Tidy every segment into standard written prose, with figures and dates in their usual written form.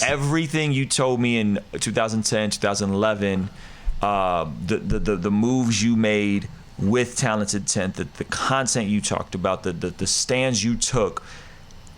Everything you told me in 2010, 2011, the moves you made with Talented Tenth, the content you talked about, the stands you took,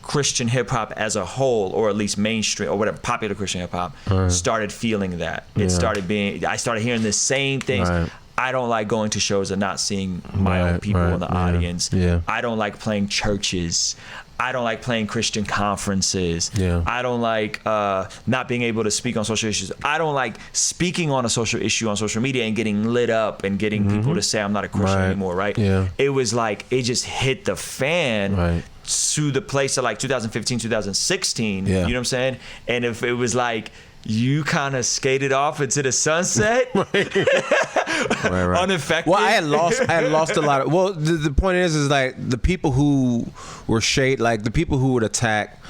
Christian hip hop as a whole, or at least mainstream or whatever, popular Christian hip hop, started feeling that. It started being, I started hearing the same things. Right. I don't like going to shows and not seeing my own people in the audience. Yeah. I don't like playing churches. I don't like playing Christian conferences. Yeah. I don't like not being able to speak on social issues. I don't like speaking on a social issue on social media and getting lit up and getting people to say I'm not a Christian anymore, right? Yeah. It was like, it just hit the fan to the place of like 2015, 2016. You know what I'm saying? And if it was like, you kind of skated off into the sunset, unaffected. Well, I had lost a lot of. Well, the point is like the people who were like the people who would attack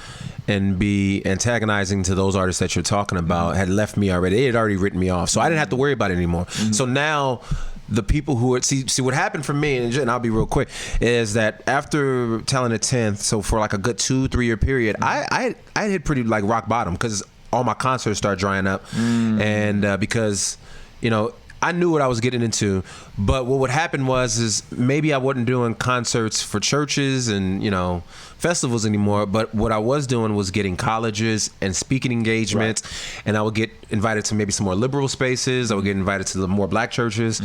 and be antagonizing to those artists that you're talking about had left me already. They had already written me off, so I didn't have to worry about it anymore. So now, the people who are see what happened for me, and I'll be real quick, is that after Talented 10th, so for like a good 2-3 year period, I hit pretty like rock bottom because all my concerts started drying up, and because I knew what I was getting into, but what would happen is maybe I wasn't doing concerts for churches and festivals anymore, but what I was doing was getting colleges and speaking engagements, and I would get invited to maybe some more liberal spaces. I would get invited to the more black churches,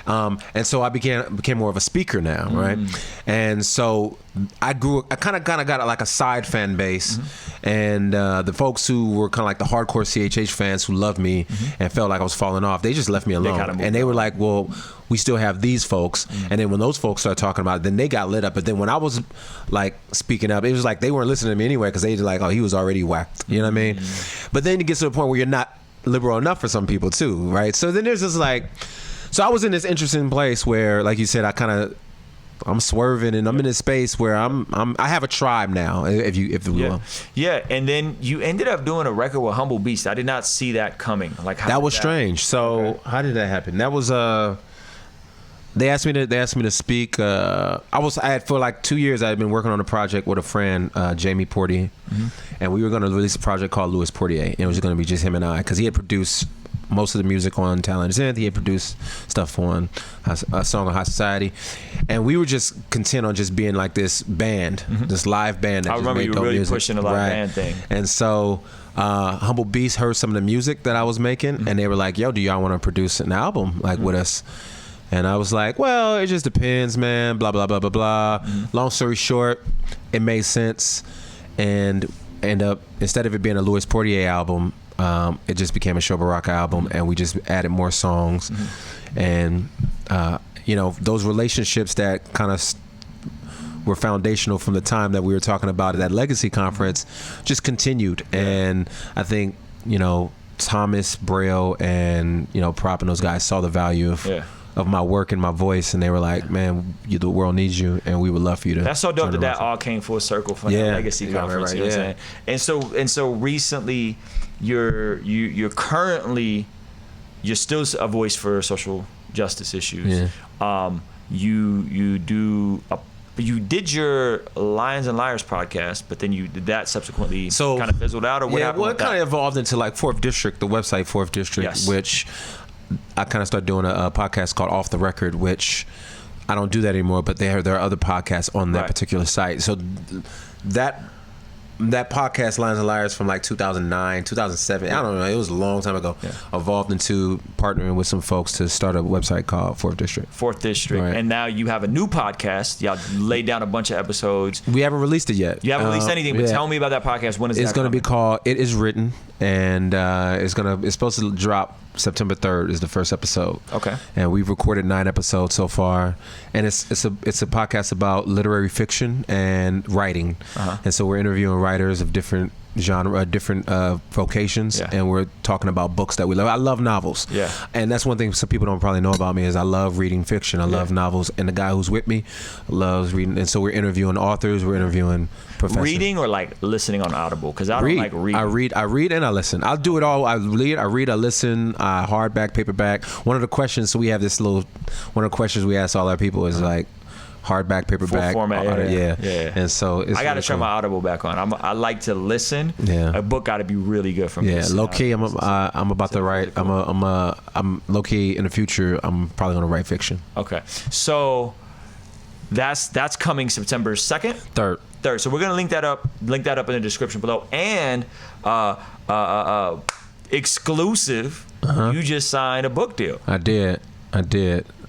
and so I became more of a speaker now, right? And so I kind of got like a side fan base, and the folks who were kind of like the hardcore CHH fans who loved me and felt like I was falling off, they just left me alone, and they were like, well, we still have these folks. And then when those folks started talking about it, then they got lit up. But then when I was like speaking up, it was like they weren't listening to me anyway because they were like, oh, he was already whacked. You know what I mean? But then it gets to the point where you're not liberal enough for some people too, right? So then there's this like, so I was in this interesting place where, like you said, I'm swerving, and I'm in this space where I have a tribe now, if you will. Yeah, and then you ended up doing a record with Humble Beast. I did not see that coming. Like that was strange. So how did that happen? That was they asked me to speak. I had for like 2 years. I had been working on a project with a friend, Jamie Portier, and we were going to release a project called Louis Portier, and it was going to be just him and I, because he had produced most of the music on Talented Tenth. He had produced stuff on a song on High Society, and we were just content on just being like this band, this live band. That I remember you were really pushing the live band thing. And so Humble Beast heard some of the music that I was making, and they were like, "Yo, do y'all want to produce an album like with us?" And I was like, "Well, it just depends, man." Blah blah blah blah blah. Long story short, it made sense, and end up, instead of it being a Louis Portier album, it just became a Sho Baraka album, and we just added more songs, and those relationships that kind of were foundational from the time that we were talking about at that Legacy conference just continued, and I think Thomas, Braille, and Prop and those guys saw the value of my work and my voice, and they were like, "Man, the world needs you, and we would love for you to." That's so dope that all came full circle from the Legacy conference. You know what I'm saying? And so recently, you're still a voice for social justice issues. You did your Lions and Liars podcast, but then did that subsequently kind of fizzled out, or what happened? Well, it kind of evolved into like Fourth District, the website Fourth District, which I kind of started doing a podcast called Off the Record, which I don't do that anymore, but there are other podcasts on that particular site. So that podcast, Lions and Liars, from like 2009, 2007, I don't know, it was a long time ago, evolved into partnering with some folks to start a website called Fourth District. Fourth District. Right. And now you have a new podcast. Y'all laid down a bunch of episodes. We haven't released it yet. You haven't released anything, but tell me about that podcast. When is it? It's going to be called It Is Written, and it's supposed to drop September 3rd is the first episode. Okay. And we've recorded 9 episodes so far, and it's a podcast about literary fiction and writing. And so we're interviewing writers of different genre, different vocations, and we're talking about books that we love. I love novels, and that's one thing some people don't probably know about me is I love reading fiction. I love novels, and the guy who's with me loves reading, and so we're interviewing authors, we're interviewing professors. Reading or like listening on Audible? Because I don't like reading. I read and I listen. I'll do it all. I read, I listen, hardback, paperback. One of the questions we ask all our people is like, hardback, paperback, Full format, yeah. And so it's I got to really turn cool. my Audible back on. I like to listen. Yeah. A book got to be really good for me. Yeah, low key, I'm about to write. I'm low key in the future. I'm probably gonna write fiction. Okay, so that's coming September 2nd. Third. So we're gonna link that up in the description below. And exclusive, you just signed a book deal. I did.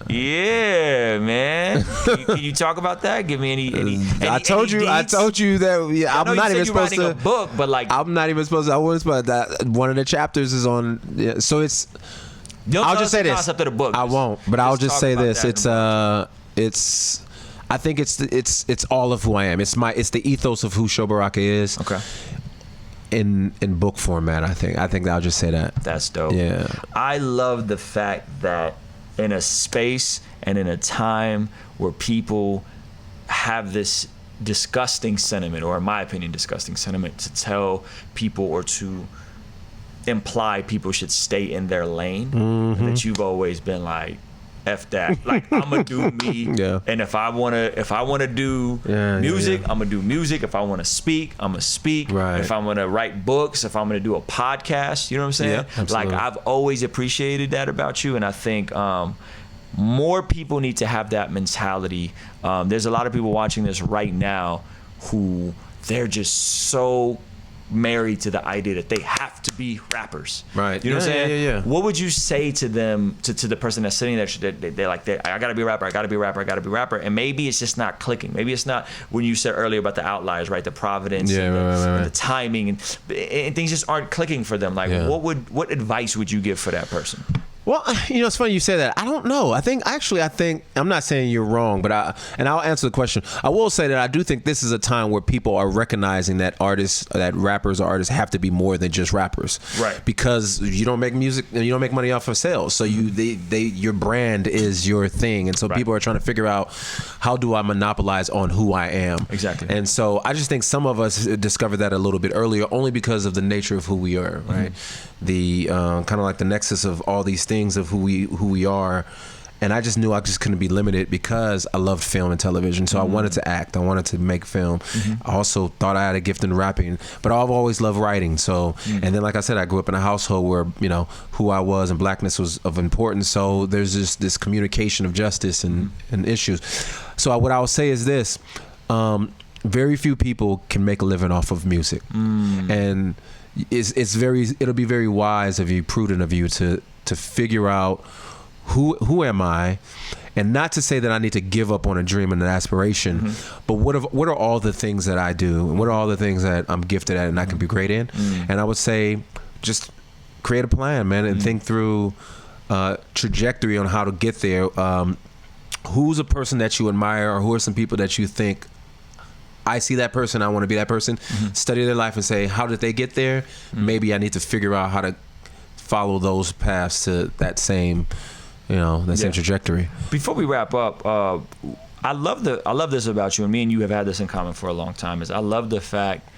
Yeah, man. Can you talk about that? Give me any I told you that. Yeah, I'm not even supposed to. A book, but like I'm not even supposed to. I wasn't supposed to. That one of the chapters is on. Yeah, so it's. I'll just say this. Concept of the book. I won't, but I'll just say this. It's I think it's all of who I am. It's the ethos of who Sho Baraka is. Okay. In book format, I think I'll just say that. That's dope. Yeah. I love the fact that in a space and in a time where people have this disgusting sentiment, or in my opinion, disgusting sentiment, to tell people or to imply people should stay in their lane, that you've always been like, F that. Like, I'm gonna do me. Yeah. And if I wanna do music, I'm gonna do music. If I wanna speak, I'm gonna speak. Right. If I'm gonna write books, if I'm gonna do a podcast, you know what I'm saying? Yeah, absolutely. Like, I've always appreciated that about you, and I think more people need to have that mentality. There's a lot of people watching this right now who they're just so married to the idea that they have to be rappers. Right. You know what I'm saying? Yeah. What would you say to them, to the person that's sitting there, they're like, I gotta be a rapper, I gotta be a rapper, I gotta be a rapper, and maybe it's just not clicking. Maybe it's not, when you said earlier about the outliers, right? The providence and the timing and things just aren't clicking for them. Like, what advice would you give for that person? Well, it's funny you say that. I don't know. I think I'm not saying you're wrong, but I'll answer the question. I will say that I do think this is a time where people are recognizing that rappers or artists have to be more than just rappers. Right. Because you don't make music and you don't make money off of sales. So your brand is your thing. And so people are trying to figure out, how do I monopolize on who I am? Exactly. And so I just think some of us discovered that a little bit earlier, only because of the nature of who we are, right? The kind of like the nexus of all these things of who we are, and I just knew I just couldn't be limited because I loved film and television. So I wanted to act, I wanted to make film. I also thought I had a gift in rapping, but I've always loved writing. So and then, like I said, I grew up in a household where who I was and blackness was of importance. So there's just this communication of justice and issues. So what I would say is this: very few people can make a living off of music, and it'll be very wise of you, prudent of you to figure out who am I, and not to say that I need to give up on a dream and an aspiration, but what are all the things that I do, and what are all the things that I'm gifted at and I can be great in. And I would say, just create a plan, man, and think through trajectory on how to get there. Who's a person that you admire, or who are some people that you think, I see that person, I want to be that person. Study their life and say, how did they get there? Maybe I need to figure out how to follow those paths to that same, same trajectory. Before we wrap up, I love this about you, and me and you have had this in common for a long time, is I love the fact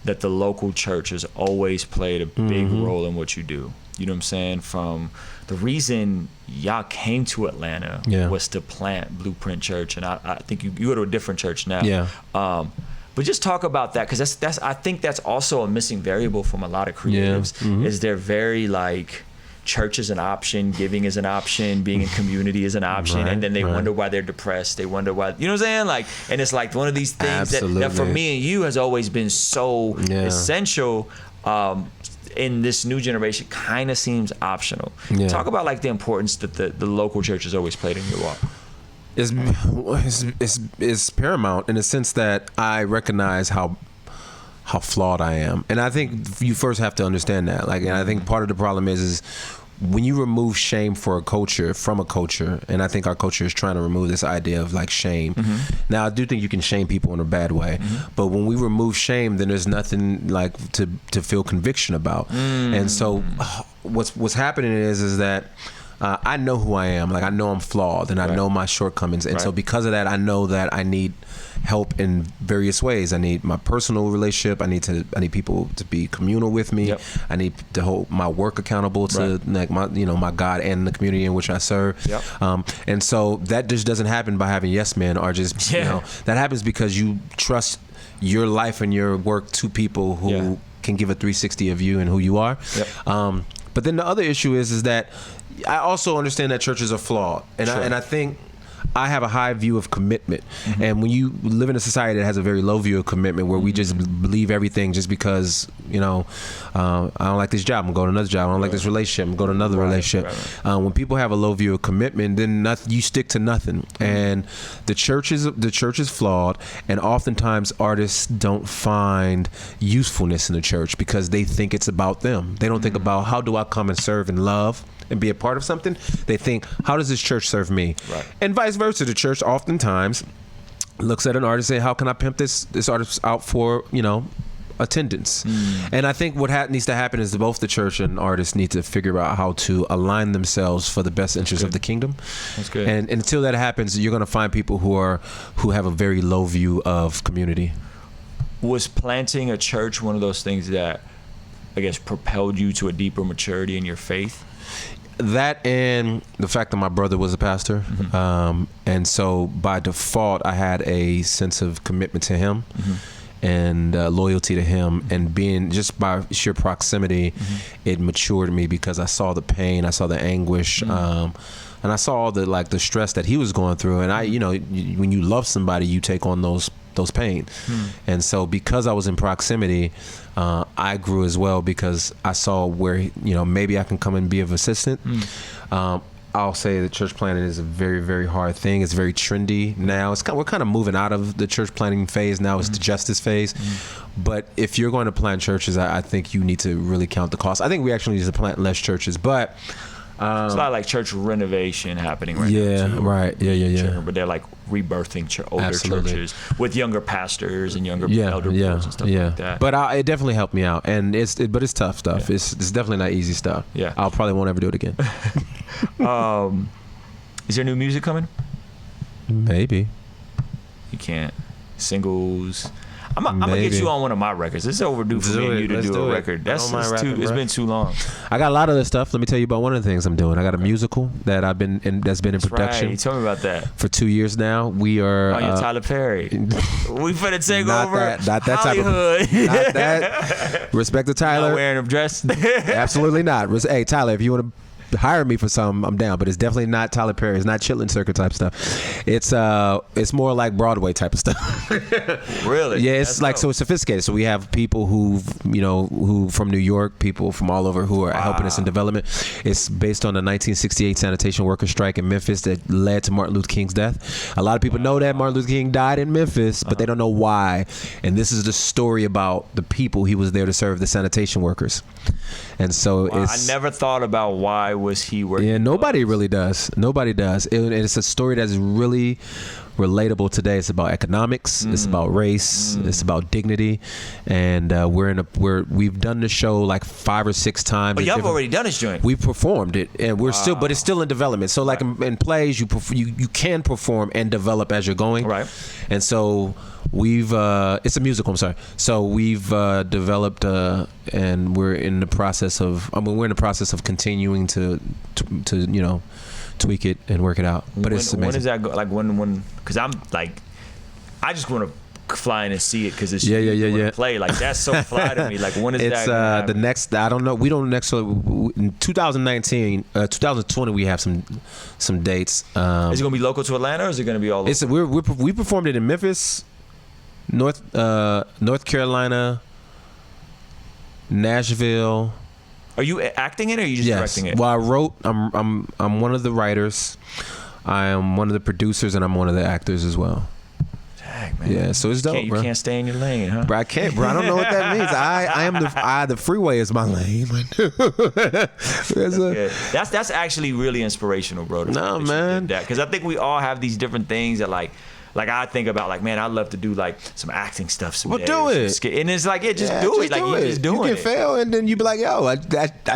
that the local church has always played a big role in what you do. You know what I'm saying? From the reason y'all came to Atlanta was to plant Blueprint Church, and I think you go to a different church now. Yeah. But just talk about that, because that's I think that's also a missing variable from a lot of creatives. Is they're very like, church is an option, giving is an option, being in community is an option, and then they wonder why they're depressed. They wonder why, you know what I'm saying? Like, and it's like one of these things that for me and you has always been so essential. In this new generation, kind of seems optional. Talk about like the importance that the local church has always played in your walk. Is paramount, in the sense that I recognize how flawed I am, and I think you first have to understand that. Like, and I think part of the problem is when you remove shame from a culture, and I think our culture is trying to remove this idea of like shame. Now, I do think you can shame people in a bad way, but when we remove shame, then there's nothing like to feel conviction about. And so what's happening is that I know who I am. Like, I know I'm flawed, and I know my shortcomings. And so because of that, I know that I need help in various ways. I need my personal relationship. I need people to be communal with me. I need to hold my work accountable to like my God and the community in which I serve. And so that just doesn't happen by having yes men, or just that happens because you trust your life and your work to people who can give a 360 of you and who you are. But then the other issue is that I also understand that churches are flawed, and I think I have a high view of commitment. And when you live in a society that has a very low view of commitment, where we just believe everything just because, I don't like this job, I'm going to another job. I don't like this relationship, I'm going to another relationship. When people have a low view of commitment, then you stick to nothing. And the church is flawed, and oftentimes artists don't find usefulness in the church because they think it's about them. They don't think about, how do I come and serve and love and be a part of something? They think, how does this church serve me? And vice versa. The church oftentimes looks at an artist and say, how can I pimp this artist out for, attendance? And I think what needs to happen is that both the church and artists need to figure out how to align themselves for the best interest of the kingdom. That's good. And until that happens, you're going to find people who have a very low view of community. Was planting a church one of those things that, I guess, propelled you to a deeper maturity in your faith? That, and the fact that my brother was a pastor, and so by default I had a sense of commitment to him, and loyalty to him, and being just by sheer proximity, it matured me because I saw the pain, I saw the anguish, and I saw all the stress that he was going through. And when you love somebody, you take on those pain. And so because I was in proximity, I grew as well, because I saw where maybe I can come and be of assistance. I'll say that church planting is a very, very hard thing. It's very trendy now. We're kind of moving out of the church planting phase now. It's the justice phase. But if you're going to plant churches, I think you need to really count the cost. I think we actually need to plant less churches, but it's a lot like church renovation happening right now. Yeah. But they're like rebirthing older churches with younger pastors and younger elder boards and stuff like that. But it definitely helped me out, and it's tough stuff. It's definitely not easy stuff. I'll probably won't ever do it again. Is there new music coming? Maybe. You can't. Singles. I'm gonna get you on one of my records. It's overdue for me and you to do a record. It's been too long. I got a lot of this stuff. Let me tell you about one of the things I'm doing. I got a musical that that's been in production. Right. Tell me about that. For 2 years now. We are on your Tyler Perry. We finna take over not that Hollywood. Type of, not that. Respect to Tyler. Not wearing a dress. Absolutely not. Hey, Tyler, if you want to hire me for some, I'm down, but it's definitely not Tyler Perry. It's not Chitlin Circuit type stuff. It's more like Broadway type of stuff. Really? Yeah, it's so it's sophisticated. So we have people who from New York, people from all over who are helping us in development. It's based on the 1968 sanitation worker strike in Memphis that led to Martin Luther King's death. A lot of people know that Martin Luther King died in Memphis, but they don't know why. And this is the story about the people he was there to serve, the sanitation workers. And so I never thought about why was he working. Yeah, nobody really does. Nobody does. And it's a story that's really relatable today. It's about economics. It's about race. It's about dignity. And we've done the show like 5 or 6 times. But y'all have already done this joint. We've performed it, and we're still, but it's still in development. So like in plays, you can perform and develop as you're going. Right. And so it's a musical, I'm sorry. So we've developed and we're in the process of continuing to tweak it and work it out. But it's amazing. When is that go? Like when? Because I'm like, I just want to fly in and see it because it's play like that's so fly to me. Like when is that? The next. I don't know. We don't next. In 2019, 2020, we have some dates. Is it gonna be local to Atlanta, or is it gonna be all over? We performed it in Memphis, North Carolina, Nashville. Are you acting it, or are you just directing it? Well, I wrote. I'm one of the writers. I am one of the producers, and I'm one of the actors as well. Dang, man. Yeah, so it's dope, you bro. can't stay in your lane, huh? Bro, I can't, bro. I don't know what that means. The freeway is my lane. That's actually really inspirational, bro. No, man. Because I think we all have these different things that like Like I think about like, man, I'd love to do like some acting stuff someday. Well, do it. And it's like, just do just it. Like do you just doing You can it. fail, and then you be like, yo, I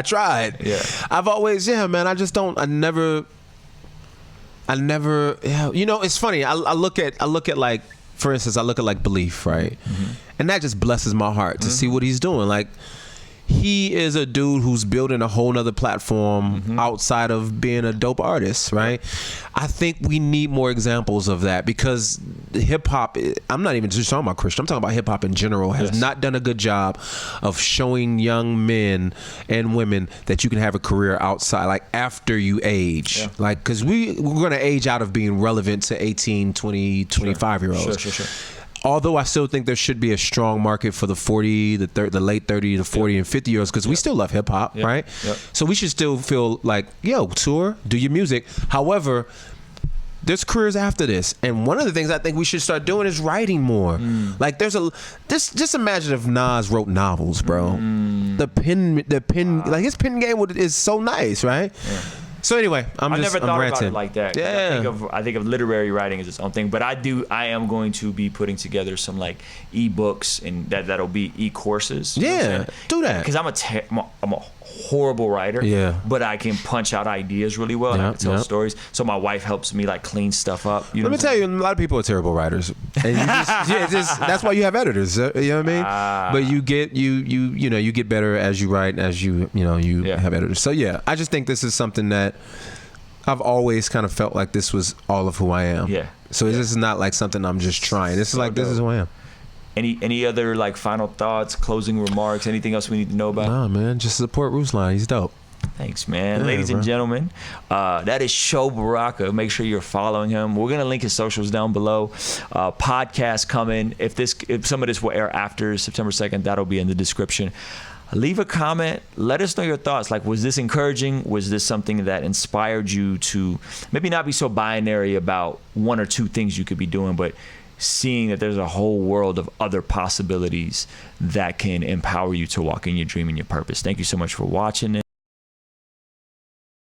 tried. Yeah. I've always, man. I never. Yeah. You know, it's funny. I look at like, for instance, I look at like Belief, right? Mm-hmm. And that just blesses my heart to see what he's doing. Like, he is a dude who's building a whole nother platform outside of being a dope artist, right? I think we need more examples of that, because hip hop, I'm not even just talking about Christian, I'm talking about hip hop in general, has not done a good job of showing young men and women that you can have a career outside, like after you age. Yeah. Like, because we're going to age out of being relevant to 18, 20, 25-year-olds. Sure. Although I still think there should be a strong market for the 40, the late 30 to 40 and 50-year-olds, because we still love hip hop, right? Yep. So we should still feel like, yo, tour, do your music. However, there's careers after this, and one of the things I think we should start doing is writing more. Like, just imagine if Nas wrote novels, bro. The pen, like his pen game is so nice, right? Yeah. So anyway, I never thought about it like that. Yeah. I think of literary writing as its own thing, but I am going to be putting together some like ebooks, and that'll be e-courses. Yeah, do that. Because I'm a horrible writer. Yeah. But I can punch out ideas really well, and I can tell stories. So my wife helps me like clean stuff up. Let me tell you, a lot of people are terrible writers, and that's why you have editors. You know what I mean? But you get better as you write, as you have editors. So yeah, I just think this is something that I've always kind of felt like this was all of who I am. Yeah. So this is not like something I'm just trying. This is like, this is who I am. Any other like final thoughts, closing remarks, anything else we need to know about? Nah, man, just support Ruslan. He's dope. Thanks, man. Ladies and gentlemen, that is Sho Baraka. Make sure you're following him. We're gonna link his socials down below. Podcast coming. If some of this will air after September 2nd, that'll be in the description. Leave a comment. Let us know your thoughts. Like, was this encouraging? Was this something that inspired you to maybe not be so binary about one or two things you could be doing, but seeing that there's a whole world of other possibilities that can empower you to walk in your dream and your purpose? Thank you so much for watching it.